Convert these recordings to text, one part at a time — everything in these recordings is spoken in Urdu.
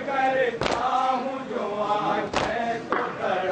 کرتا ہوں جو آنکھیں تو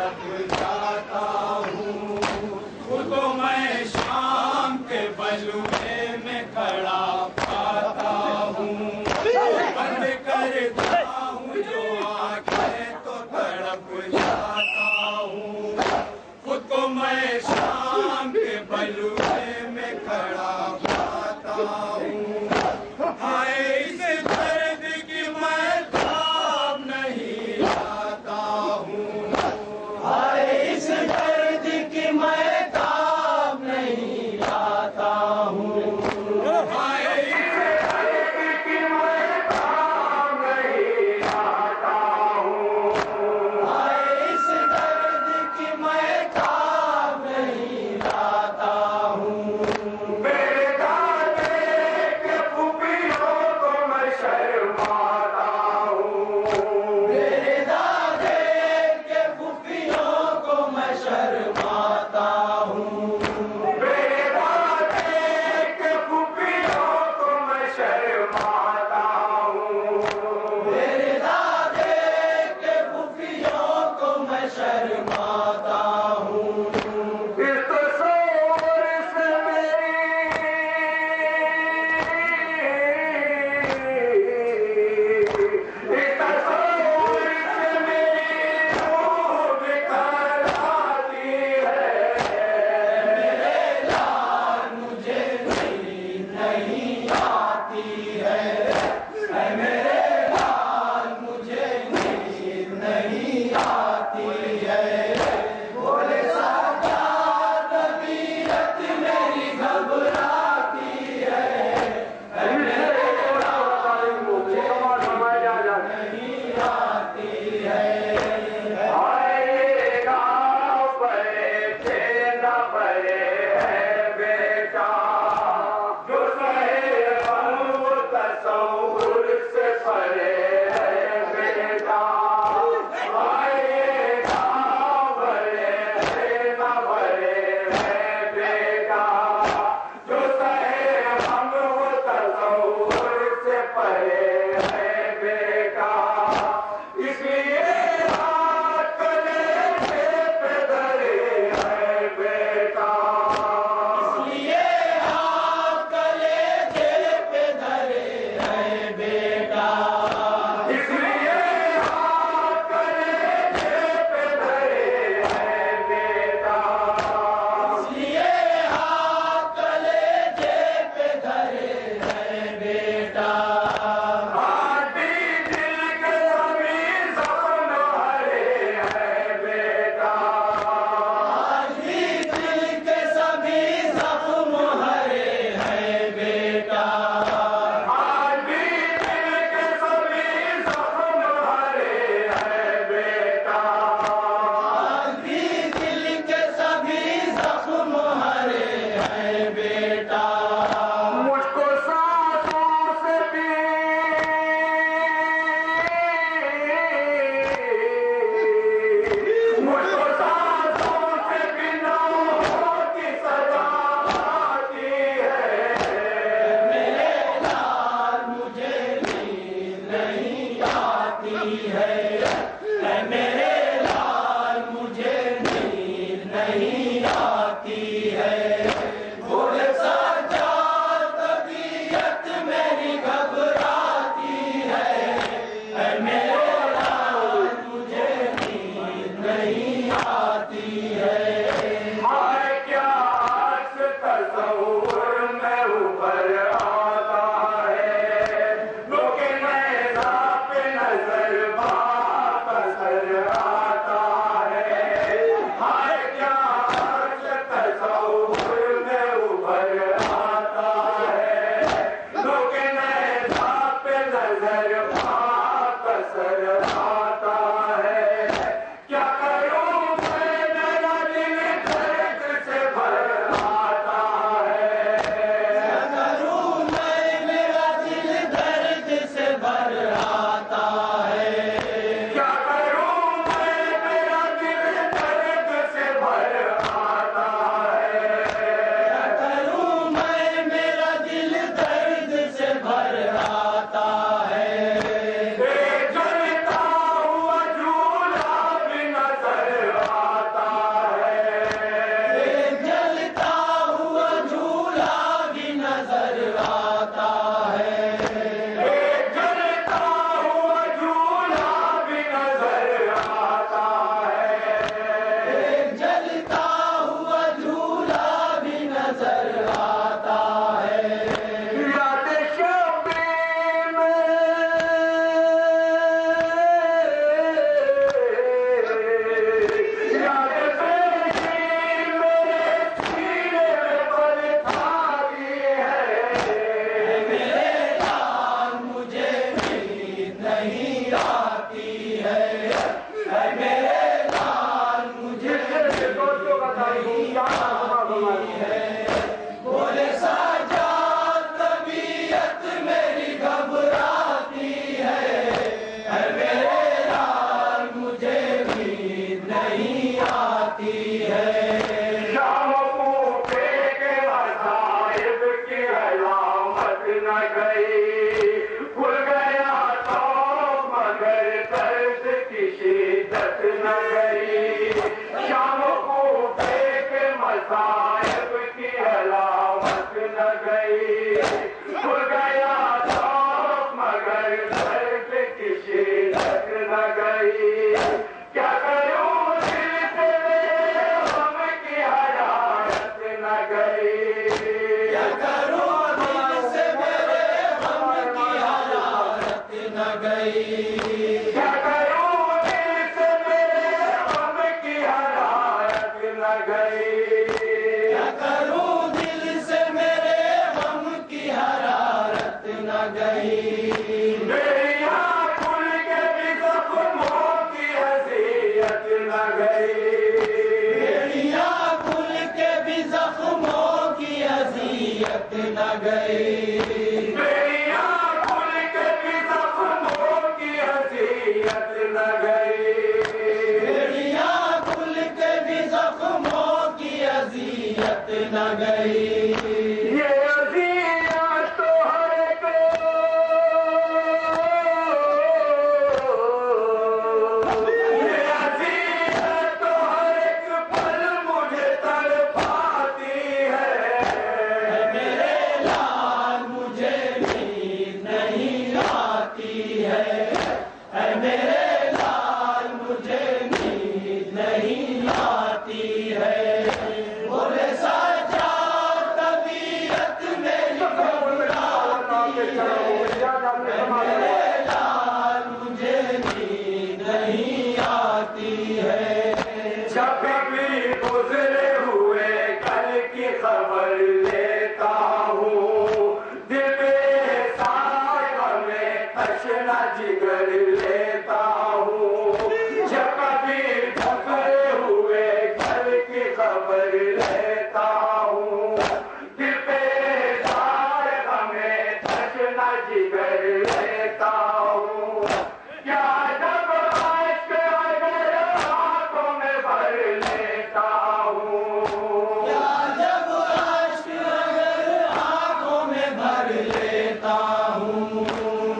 کیا کروں دل سے میرے نہ گئی، بیڑیاں کھل کے بھی زخموں کی اذیت نہ گئی، یہ اذیت تو ہر ایک یہ اذیت تو ہر ایک پل مجھے تڑپاتی ہے، میرے لال مجھے نیند نہیں آتی ہے، اے میرے لال مجھے نیند نہیں آتی ہے، بولے سجاد طبیعت میری گھبراتی ہے، میرے لال مجھے نیند نہیں آتی ہے، جب بھی گزرے ہوئے کل کی خبر لیتا ہوں، دل میں سایہ میں تشنا جگر لیتا ہوں، جب بھی گزرے ہوئے کل کی خبر لیتا ہوں، دل پہ سایہ میں تشنا جگر لیتا ہوں، کیا جب عشق اگر آنکھوں میں بھر لیتا ہوں، کیا جب عشق اگر آنکھوں میں بھر لیتا ہوں،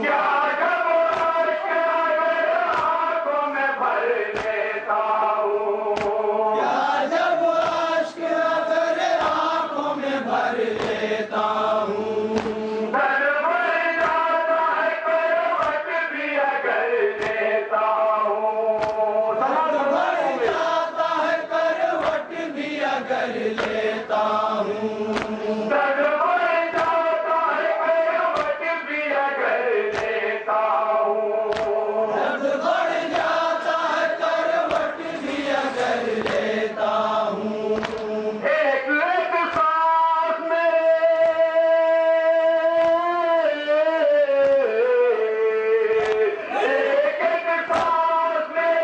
کیا جب عشق اگر آنکھوں میں بھر لیتا ہوں، کیا جب عشق اگر آنکھوں میں بھر لیتا ہوں، در بڑھ جاتا ہے کروٹ بھی اگر لیتا ہوں، بڑھ جاتا ہے کروٹ بھی اگر لیتا ہوں، در بڑھ جاتا ہے کروٹ بھی اگر لیتا ہوں، درد بڑھ جاتا ہے کروٹ بھی اگر لیتا ہوں، ایک ایک سانس میں ایک ایک سانس میں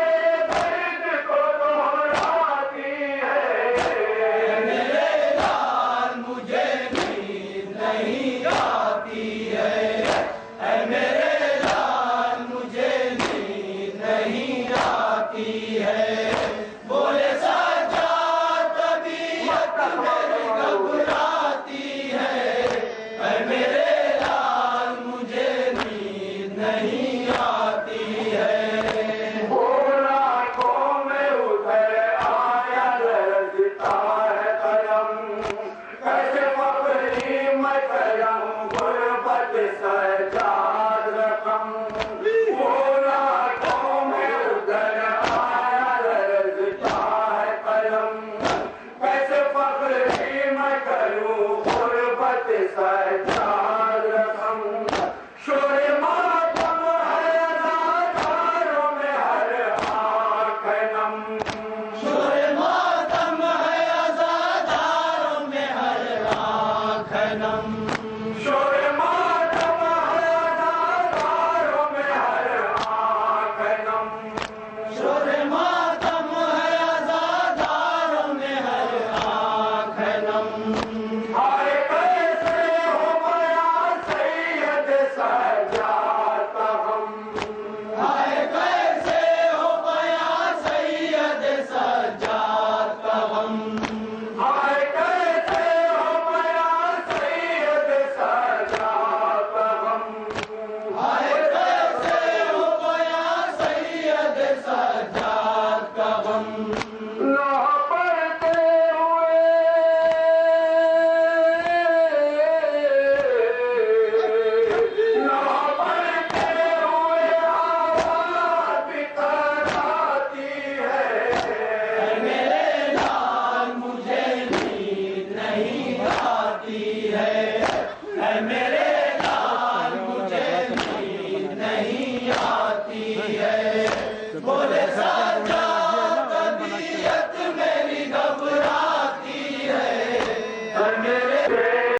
درد کو دہراتی ہے، میرے لال مجھے نیند نہیں آتی ہے، اے میرے لال مجھے نیند نہیں آتی ہے،